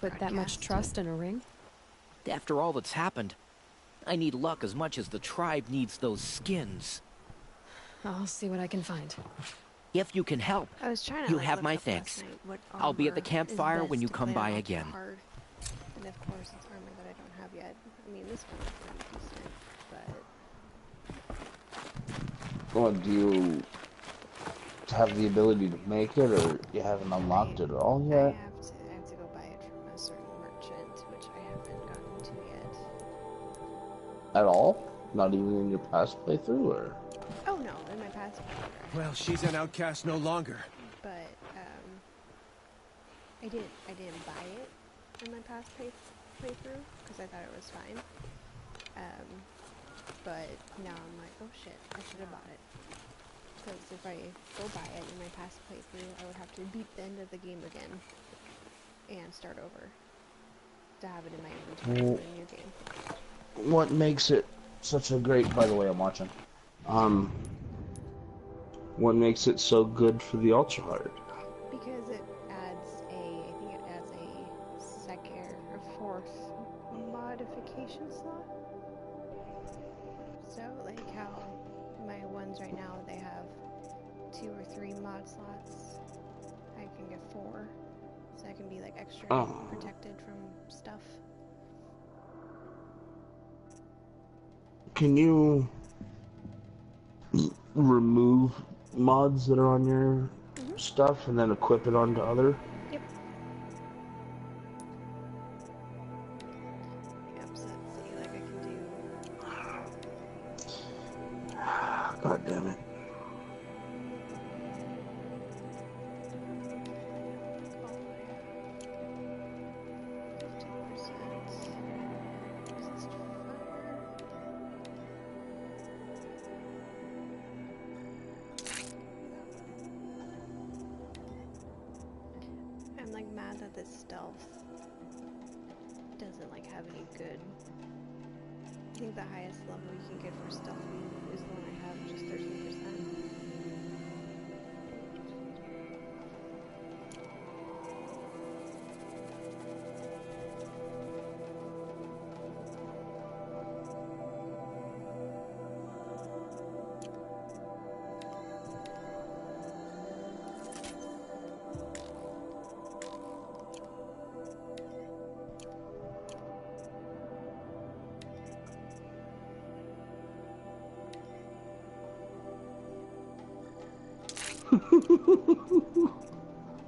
put that much trust in a ring? After all that's happened, I need luck as much as the tribe needs those skins. I'll see what I can find. If you can help, I was trying to, you like, have look my up thanks. last night what I'll be at the armor campfire is when you best to come play by on again. hard. And of course, it's armor that I don't have yet. I mean, this one's pretty decent, but... Well, do you have the ability to make it, or you haven't unlocked it at all yet? I have to go buy it from a certain merchant, which I haven't gotten to yet. At all? Not even in your past playthrough, or? Oh no, in my past playthrough. Well, she's an outcast no longer. But I didn't buy it in my past playthrough because I thought it was fine. But now I'm like, oh shit, I should have bought it. Because if I go buy it in my past playthrough, I would have to beat the end of the game again and start over to have it in my inventory for a new game. What makes it such a great? By the way, I'm watching. What makes it so good for the ultra hard? Because it adds I think it adds a second or fourth modification slot. So, like how my ones right now, they have 2 or 3 mod slots. I can get 4. So I can be like extra protected from stuff. Can you remove mods that are on your stuff and then equip it onto other? Yep. Yep, so let's see, like I can do... God damn it. I'm like mad that this stealth doesn't like have any good. I think the highest level you can get for stealth is the one I have, which is 13%.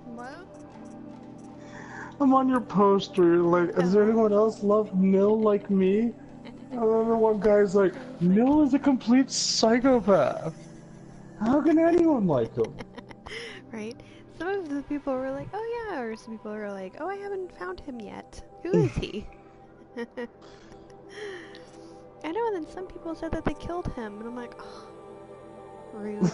What? I'm on your poster, like, does anyone else love Mill like me? I remember one guy's like, Mill is a complete psychopath. How can anyone like him? Right? Some of the people were like, oh yeah, or some people were like, oh, I haven't found him yet. Who is he? I know, and then some people said that they killed him, and I'm like, oh, rude.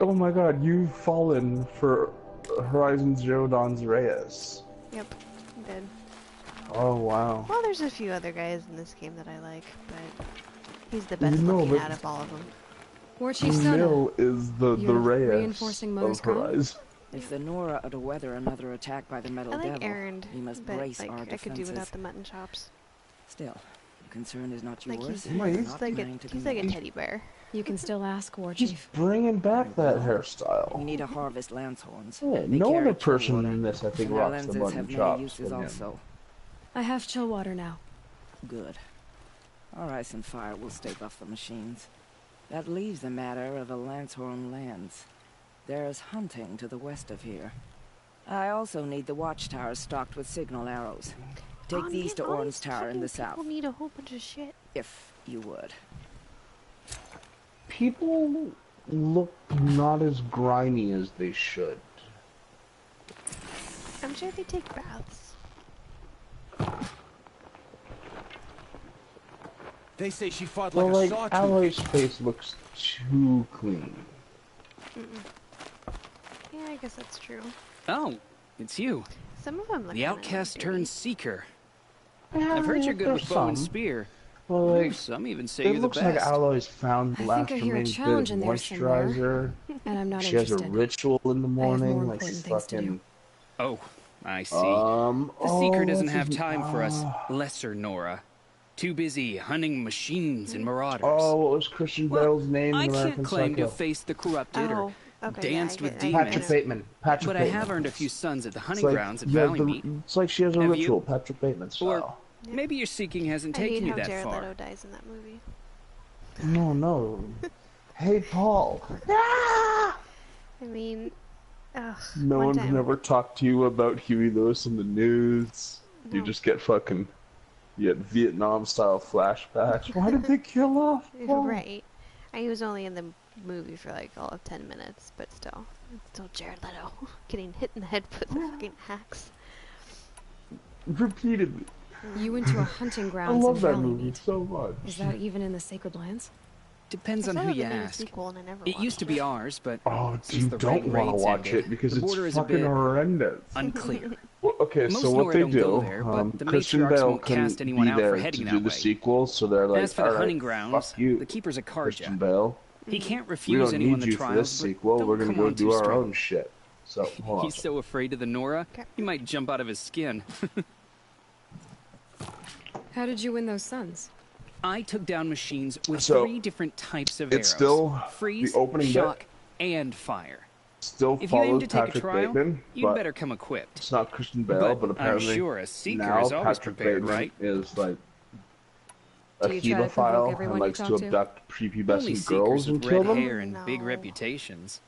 Oh my god, you've fallen for Horizon Zero Dawn's Reyes. Yep, I did. Oh wow. Well, there's a few other guys in this game that I like, but he's the best looking out of all of them. War Chief Sono, Mill is the Reyes reinforcing Mo's of Horizon. If the Nora are to weather another attack by the Metal I like Devil, Erend, we must but brace like our I defenses. could do without the mutton chops. Still, the concern is not Like yours. he's not like mine to he's like a command. teddy bear. you can still ask War He's Chief. bringing back that We hairstyle. need to harvest lance horns. Yeah, They no carry other chill person water, in this, I think, and their rocks the lenses mutton have many chops. uses but, yeah. also. I have chill water now. Good. Our ice and fire will stave off the machines. That leaves the matter of the Lancehorn lands. There is hunting to the west of here. I also need the watchtowers stocked with signal arrows. Take these to Orn's Tower in the south, People need a whole bunch of shit. if you would. People look not as grimy as they should. I'm sure they take baths. They say she fought Well, like a like, sawtooth. Alloy's face looks too clean. Yeah, I guess that's true. Oh, it's you. Some of them look The kinda outcast dirty. turned seeker. Yeah, I've heard you're good there's with bow and some. spear. Well, like, Some even say it you're the looks like best. Alloy's found the I last think I hear a remaining bit challenge of in there somewhere. moisturizer. And I'm not She has interested. a ritual in the I have morning, more like important things to do. fucking... Oh, I see. The Seeker doesn't have time for us Ah. lesser Nora. Too busy hunting machines and marauders. Oh, what was Christian Bale's name I in American can't claim to Psycho? have faced the corrupted or okay, danced yeah, with I demons. Patrick Bateman. Patrick But I Bateman. have earned a few sons at the It's hunting like, grounds at yeah, Valley Meet. it's like she has a Have ritual, you? Patrick Bateman style. Maybe your seeking hasn't I hate taken you how that Jared far. Leto dies in that movie. No. Hey, Paul. I mean, ugh. No one one's time, never talked to you about Huey Lewis in the news. You No. just get fucking, you get Vietnam-style flashbacks. Why did they kill off Paul? Right. He was only in the movie for like all of 10 minutes, but still. Still Jared Leto getting hit in the head with the fucking axe. Repeatedly. You went to a hunting I grounds love in that Valley movie Meet. so much. Is that even in the Sacred Lands? Depends on I saw who the you new ask. sequel and I never It used to watched be ours, but Oh, since you the don't red want to raids watch ended, it because the it's border is a fucking bit horrendous. unclear. Well, okay, Most so what Nora they don't go do, there, but the Christian matriarchs Bale won't cast couldn't anyone be out for there heading to that do the way. sequel, so they're like, As for the "All right, hunting grounds, fuck you, the keeper's a Christian carja. Bale. He can't We refuse don't anyone need the you for trials, this but sequel. don't We're gonna come go on do too our strong. own shit." So hold on. He's so afraid of the Nora, Okay. he might jump out of his skin. How did you win those sons? I took down machines with So, 3 different types of it's arrows. still freeze, the opening bit. shock, and fire. Still If you aim follows to take a Patrick trial, Bateman, you'd but better come equipped. it's not Christian Bale. But I'm apparently sure a seeker now is always Patrick prepared, Bateman right? is like a Do you try to provoke hemophile and everyone you likes to talk to? abduct Only prepubescent girls seekers and with kill red them. hair and big No. reputations.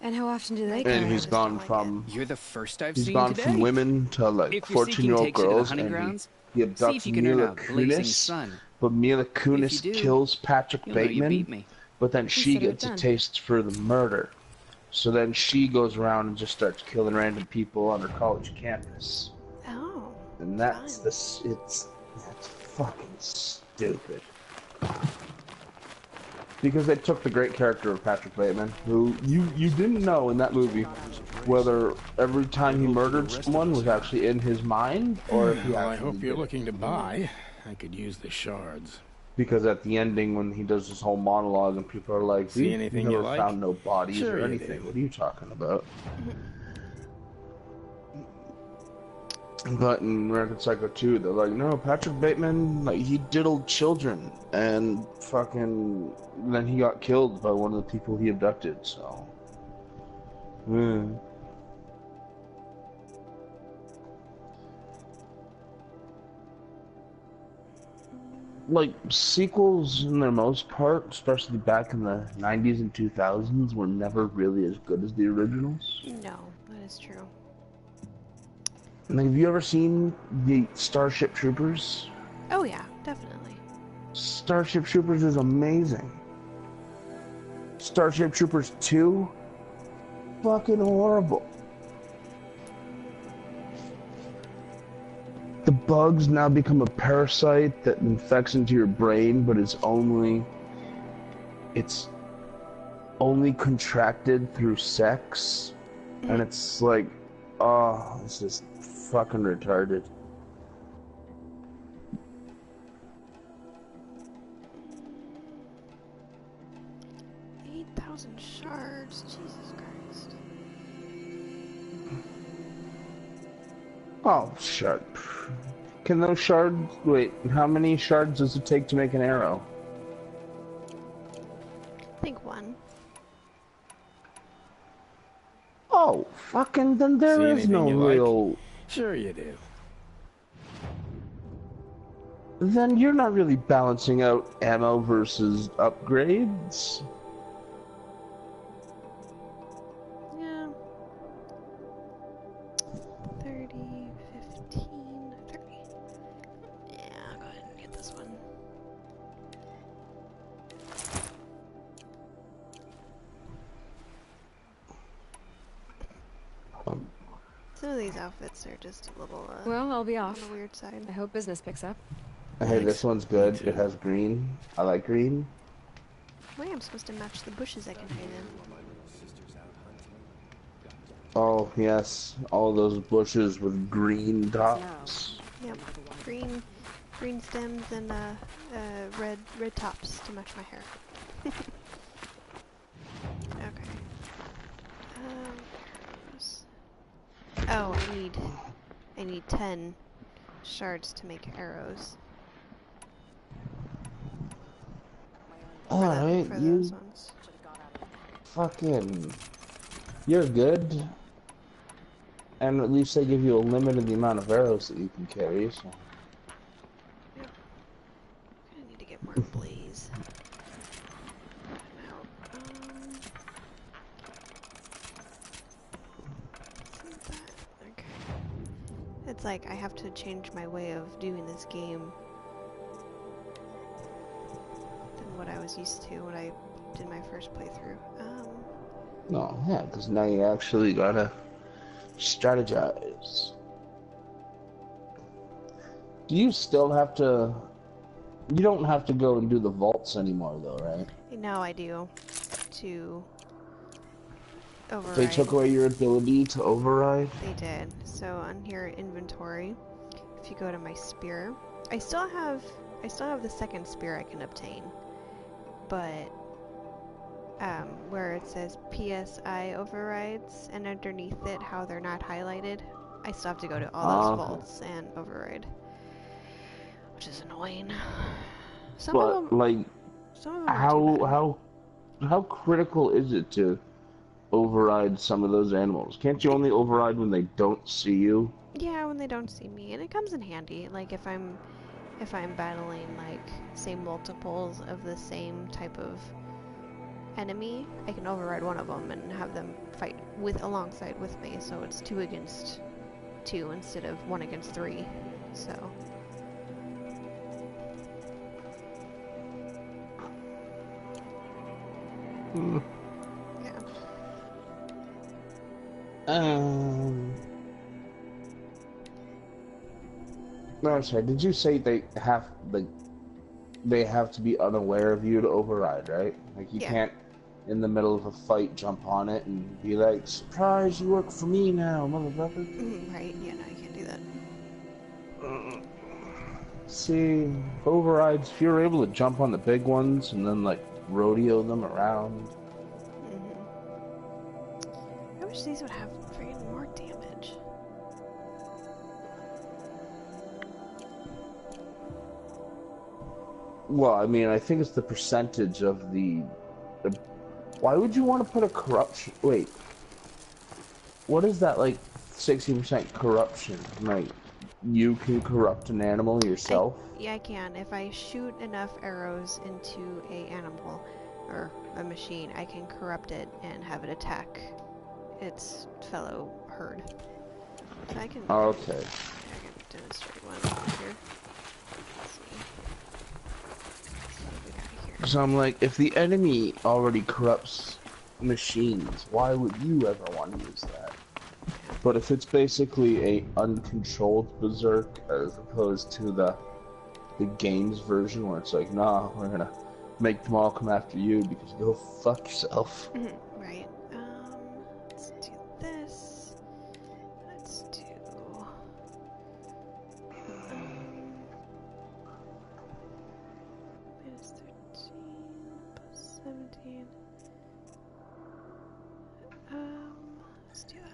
And how often do they And come? And he's just gone don't like from You're the first I've he's seen gone today. from women to like If your seeking 14-year-old takes you to the girls, hunting and grounds, he see if abducts you can earn Mila a blazing Kunis. sun. But Mila If Kunis you do, kills Patrick You'll know you Bateman. beat me. But then she Consider it gets a done. taste for the murder. So then she goes around and just starts killing random people on her college campus. Oh. And that's Fun. that's fucking stupid. Because they took the great character of Patrick Bateman, who you didn't know in that movie whether every time he murdered someone was actually in his mind or if he Well, I actually hope you're did it. looking to buy. I could use the shards. Because at the ending, when he does this whole monologue, and people are like, See "We anything never you like?" found no bodies Sure or you anything. do. What are you talking about?" But in American Psycho 2, they're like, "No, Patrick Bateman, like he diddled children, and fucking then he got killed by one of the people he abducted." So, like sequels in their most part, especially back in the 90s and 2000s, were never really as good as the originals. No, that is true. Like, have you ever seen the Starship Troopers? Oh yeah, definitely. Starship Troopers is amazing. Starship Troopers 2? Fucking horrible. The bugs now become a parasite that infects into your brain, but it's only contracted through sex. And it's like, oh, it's just fucking retarded. $8,000 shards. Jesus Christ. Oh, shard. Can those shards... Wait, how many shards does it take to make an arrow? I think one. Oh, fucking... Then See there is anything no you like? real... Sure you do. Then you're not really balancing out ammo versus upgrades. Yeah. 30, 15, 30. Yeah, I'll go ahead and get this one. Some of these outfits are just a little, Well, I'll be on off. the weird side. I hope business picks up. Hey, this one's good. Me too. It has green. I like green. Wait, I'm supposed to match the bushes I can hide in. Oh, yes. All those bushes with green tops. Yep. Green stems and red tops to match my hair. Okay. Oh, I need I need 10 shards to make arrows. Alright, For you those ones. fucking... You're good. And at least they give you a limit in the amount of arrows that you can carry, so... I need to get more blaze. Okay. It's like I have to change my way of doing this game than what I was used to when I did my first playthrough. No, yeah, because now you actually gotta strategize. Do you still have to... You don't have to go and do the vaults anymore, though, right? Now I do to override. They took away your ability to override? They did. So on here, inventory, if you go to my spear, I still have the second spear I can obtain, but where it says PSI overrides and underneath it how they're not highlighted, I still have to go to all those vaults and override, which is annoying. Some of them how critical is it to override some of those animals? Can't you only override when they don't see you? Yeah, when they don't see me, and it comes in handy. Like if I'm battling like say multiples of the same type of enemy, I can override one of them and have them fight alongside with me, so it's 2 against 2 instead of 1 against 3. So yeah. No, I'm sorry. Did you say they have to be unaware of you to override, right? Like you can't, in the middle of a fight, jump on it and be like, "Surprise! You work for me now, motherfucker." Right? Yeah, no, you can't do that. See, overrides. If you're able to jump on the big ones and then like rodeo them around. I wish these would have freaking more damage. Well, I mean, I think it's the percentage of the why would you want to put a corruption? Wait, what is that, like 60% corruption? Like, you can corrupt an animal yourself? Yeah, I can. If I shoot enough arrows into a animal or a machine, I can corrupt it and have it attack its fellow herd. So I can. Okay. I can demonstrate one here. Let's see. What we got here. So I'm like, if the enemy already corrupts machines, why would you ever want to use that? But if it's basically a uncontrolled berserk as opposed to the game's version where it's like, nah, we're gonna make them all come after you because go fuck yourself. Right. Let's do this. Let's do. Minus 13 plus 17. Let's do that.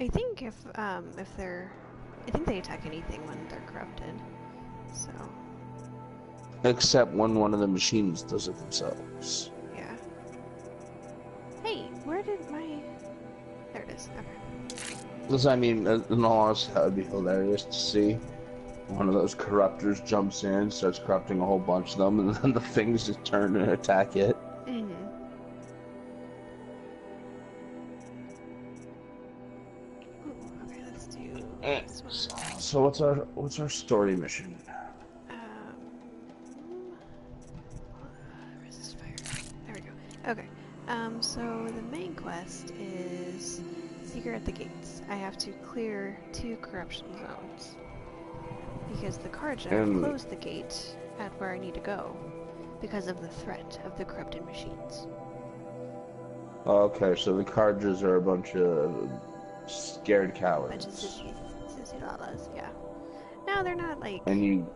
I think if they're, I think they attack anything when they're corrupted. So. Except when one of the machines does it themselves. Yeah. Hey, where did my... There it is. Okay. Because, I mean, in all honesty, that would be hilarious to see. One of those corruptors jumps in, starts corrupting a whole bunch of them, and then the things just turn and attack it. Okay, let's do this one. So what's our story mission? Resist fire. There we go. Okay. So the main quest is Secret at the Gates. I have to clear 2 corruption zones. Because the Carja closed the gate at where I need to go. Because of the threat of the corrupted machines. Okay, so the Carjas are a bunch of scared cowards. Bunch of sissy lalas, yeah. No, they're not like... And you...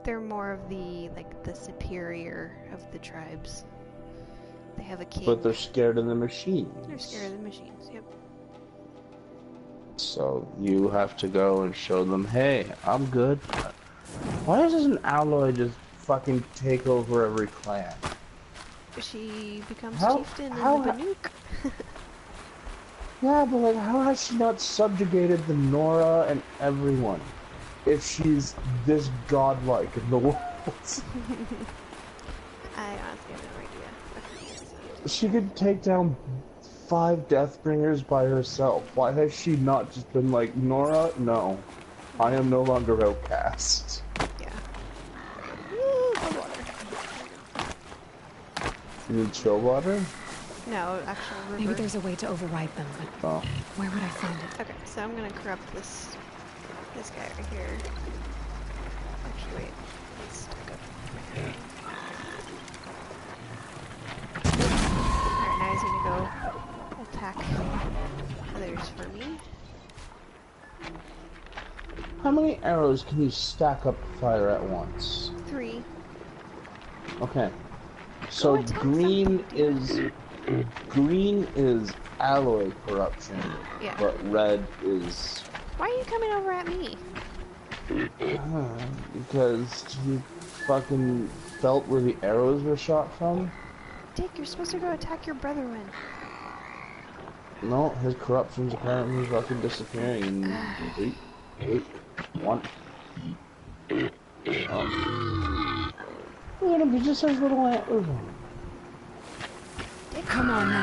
They're more of the, like, the superior of the tribes. They have a king. But they're scared of the machines. They're scared of the machines. Yep. So you have to go and show them, hey, I'm good. Why doesn't Alloy just fucking take over every clan? She becomes How- chieftain how- in the Banuk. Yeah, but like, how has she not subjugated the Nora and everyone? If she's this godlike in the world. I honestly have no idea. She could take down 5 Deathbringers by herself. Why has she not just been like, Nora, no. I am no longer outcast. Yeah. Ooh, cold water. You need chill water? No, actual river. Maybe there's a way to override them, but Oh. where would I find it? Okay, so I'm gonna corrupt this guy right here. Actually, wait. Let's stack up. Alright, now he's gonna go attack others for me. How many arrows can you stack up to fire at once? 3. Okay. So attack green is alloy corruption, Yeah. but red is Why are you coming over at me? because you fucking felt where the arrows were shot from. Dick, you're supposed to go attack your brethren. No, his corruption's apparently fucking disappearing in 3, 8, 1. Look at him, he just has little antlers on him. Come on then.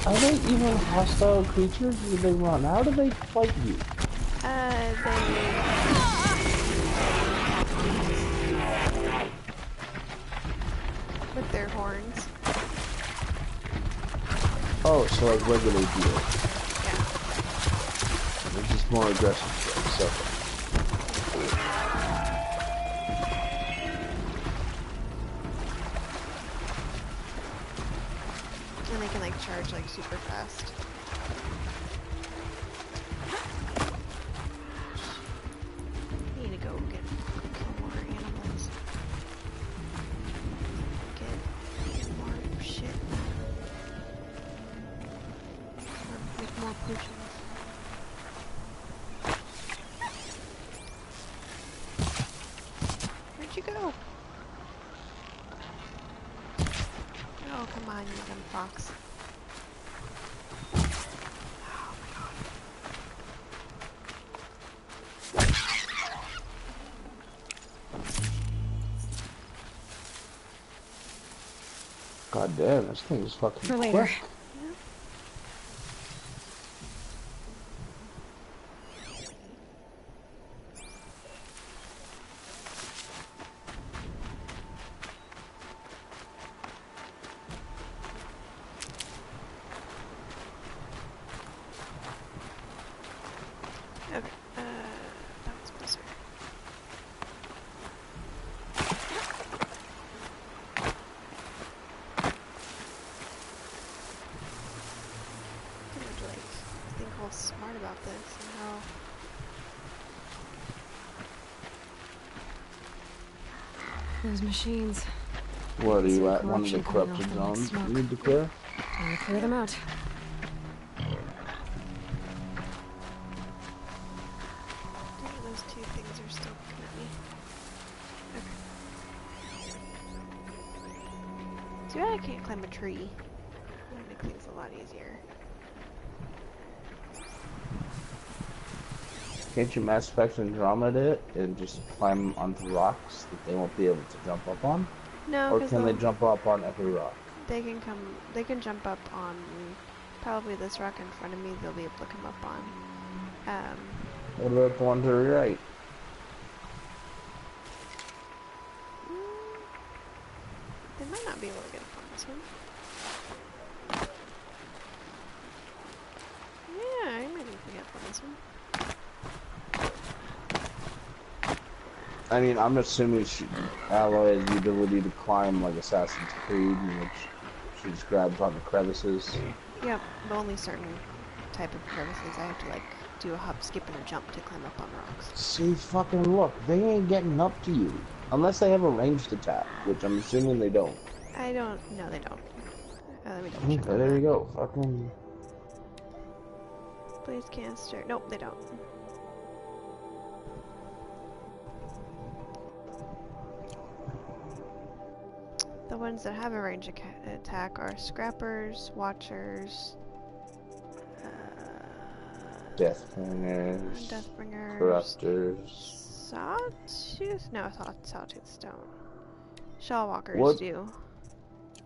Are they even hostile creatures? Do they run? How do they fight you? With their horns. Oh, so like regular deer. Yeah. They're just more aggressive. So. And they can like charge like super fast. I need to go kill more animals. Get more shit. Make more potions. Where'd you go? Oh, come on, you dumb fox. God damn, this thing is fucking For later. quick. Okay, that was Blizzard. Dude, like, think all smart about this and how... Those machines. What are you Some at? One of the corruption coming off corrupted them like zones smoke. you need to clear? Time to clear them out. Damn, those two things are still looking at me. Okay. Too bad I can't climb a tree. That would make things a lot easier. Can't you Mass Effect Andromeda it and just climb onto rocks that they won't be able to jump up on? No, Or because can they jump up on every rock? they can jump up on probably this rock in front of me. They'll be able to come up on. What about the one to the right? They might not be able to get up on this one. Yeah, I might be able to get up on this one. I mean, I'm assuming Alloy has the ability to climb like Assassin's Creed, in which she just grabs on the crevices. Yep, but only certain type of crevices. I have to like do a hop, skip, and a jump to climb up on rocks. See, fucking look, they ain't getting up to you. Unless they have a ranged attack, which I'm assuming they don't. I don't. No, they don't. Let me double Okay, check on there that. you go. Fucking. Blaze canister. Nope, they don't. The ones that have a range attack are scrappers, watchers, Deathbringers. deathbringers, Corruptors. sawtooth. No, sawtooths don't. Shawwalkers What? do.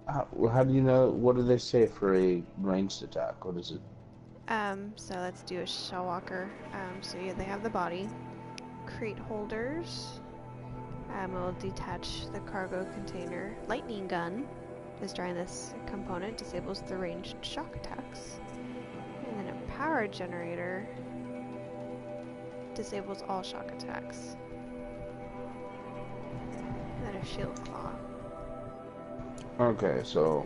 How do you know? What do they say for a ranged attack? What is it? So let's do a shellwalker. So yeah, they have the body. Crate holders. We'll detach the cargo container. Lightning gun. Destroying this component disables the ranged shock attacks. And then a power generator disables all shock attacks. And then a shield claw. Okay, so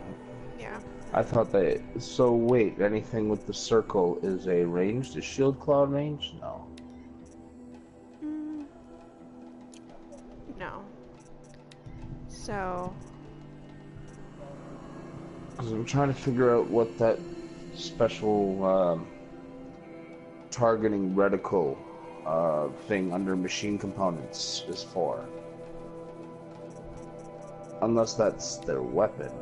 Yeah. I thought that. So wait, anything with the circle is a ranged? Is shield claw ranged? No. No. So Because I'm trying to figure out what that special targeting reticle thing under machine components is for. Unless that's their weapon.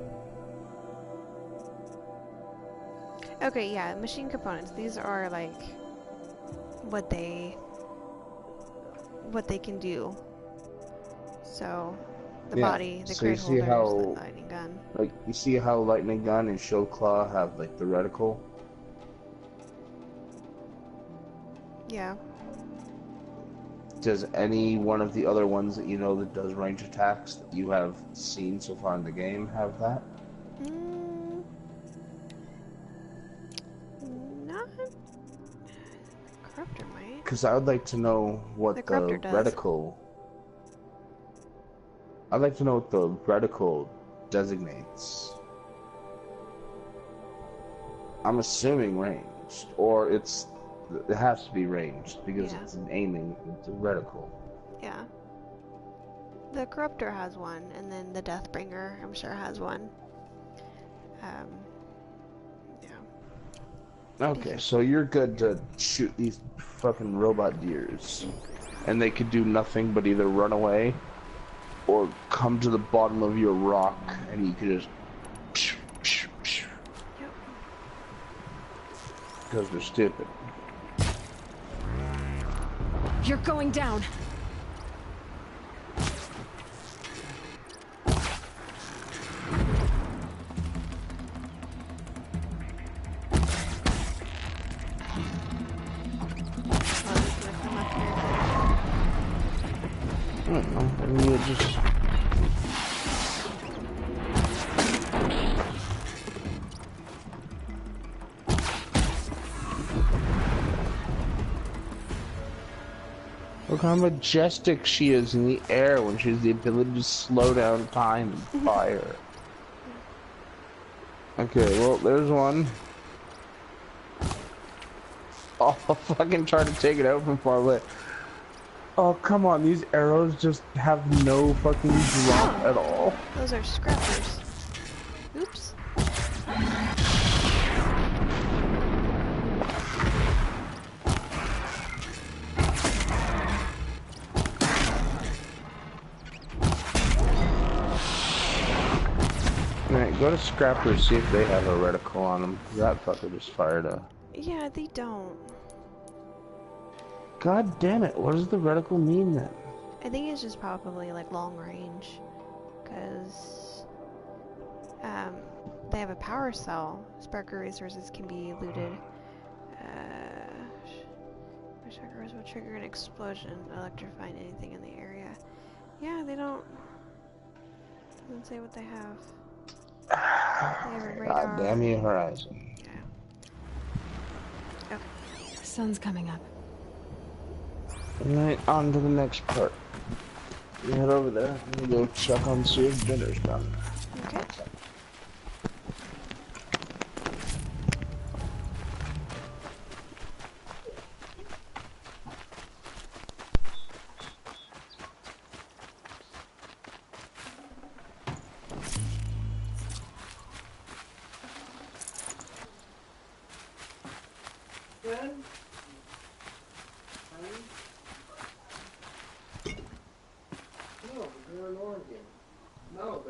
okay, yeah, machine components. These are like what they can do. So the Yeah, body, the so you crate see holders, how- the lightning gun. Like, you see how lightning gun and shield claw have like the reticle? Yeah. Does any one of the other ones that you know that does range attacks that you have seen so far in the game have that? Not. Corruptor might. Because I would like to know what The the Corruptor does. reticle. I'd like to know what the reticle designates. I'm assuming ranged, or it has to be ranged because Yeah. it's an aiming. It's a reticle. Yeah. The Corruptor has one, and then the Deathbringer, I'm sure, has one. Yeah. Okay, so you're good to shoot these fucking robot deers, and they could do nothing but either run away or come to the bottom of your rock, and you could just Yep. because they're stupid. You're going down. Oh, he's gonna come up here. I don't know. I mean, it just. Look how majestic she is in the air when she has the ability to slow down time and fire. Okay, well, there's one. Oh, I'll fucking try to take it out from far away. Oh, come on, these arrows just have no fucking drop at all. Those are scrappers. Oops. Alright, go to Scrappers, see if they have a reticle on them. That fucker just fired a... Yeah, they don't. God damn it, what does the reticle mean then? I think it's just probably like long range, because they have a power cell. Sparker resources can be looted. Sparkers will trigger an explosion, electrifying anything in the area. Yeah, they don't. Doesn't say what they have. They have a radar. God damn you, Horizon. Yeah. Okay. The sun's coming up. Alright, on to the next part. You head over there and go check on see if dinner's done. Okay. then? No, they're in Oregon. No,